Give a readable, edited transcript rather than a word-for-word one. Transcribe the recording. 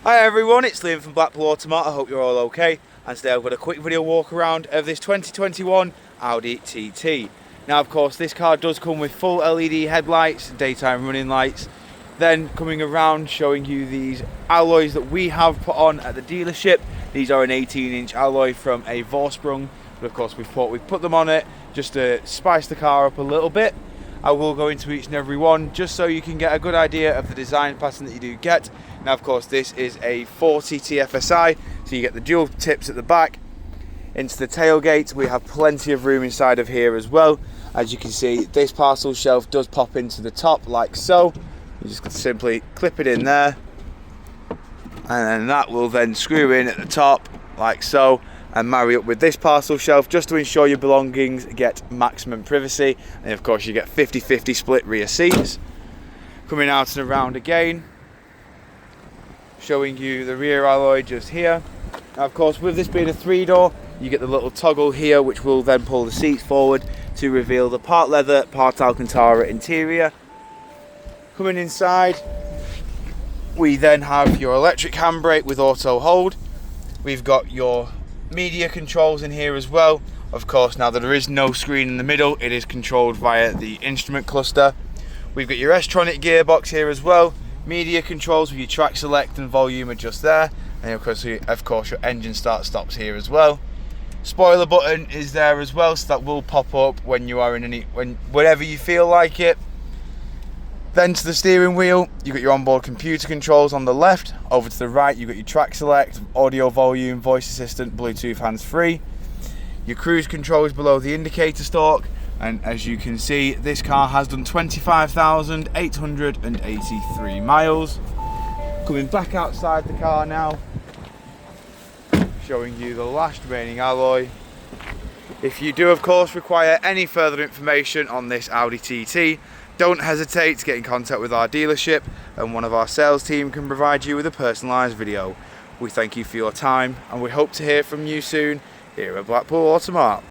Hi everyone, it's Liam from Blackpool Automart. I hope you're all okay. And today I've got a quick video walk around of this 2021 Audi TT. Now of course this car does come with full LED headlights, daytime running lights. Then coming around showing you these alloys that we have put on at the dealership. These are an 18-inch alloy from a Vorsprung, but of course we've put them on it just to spice the car up a little bit. I will go into each and every one just so you can get a good idea of the design pattern that you do get. Now of course this is a 40 TFSI, so you get the dual tips at the back. Into the tailgate we have plenty of room inside of here as well. As you can see, this parcel shelf does pop into the top like so. You just simply clip it in there, and then that will then screw in at the top like so and marry up with this parcel shelf just to ensure your belongings get maximum privacy. And of course you get 50-50 split rear seats. Coming out and around again, showing you the rear alloy just here. Now of course with this being a 3-door, you get the little toggle here which will then pull the seats forward to reveal the part leather, part Alcantara interior. Coming inside, we then have your electric handbrake with auto hold. We've got your media controls in here as well. Of course, now that there is no screen in the middle, it is controlled via the instrument cluster. We've got your Tronic gearbox here as well. Media controls with your track select and volume adjust there. And of course your engine start stops here as well. Spoiler button is there as well, so that will pop up when you are in whenever you feel like it. Then to the steering wheel, you've got your onboard computer controls on the left. Over to the right, you've got your track select, audio volume, voice assistant, Bluetooth hands-free. Your cruise controls below the indicator stalk. And as you can see, this car has done 25,883 miles. Coming back outside the car now, showing you the last remaining alloy. If you do of course require any further information on this Audi TT, don't hesitate to get in contact with our dealership and one of our sales team can provide you with a personalised video. We thank you for your time and we hope to hear from you soon here at Blackpool Automart.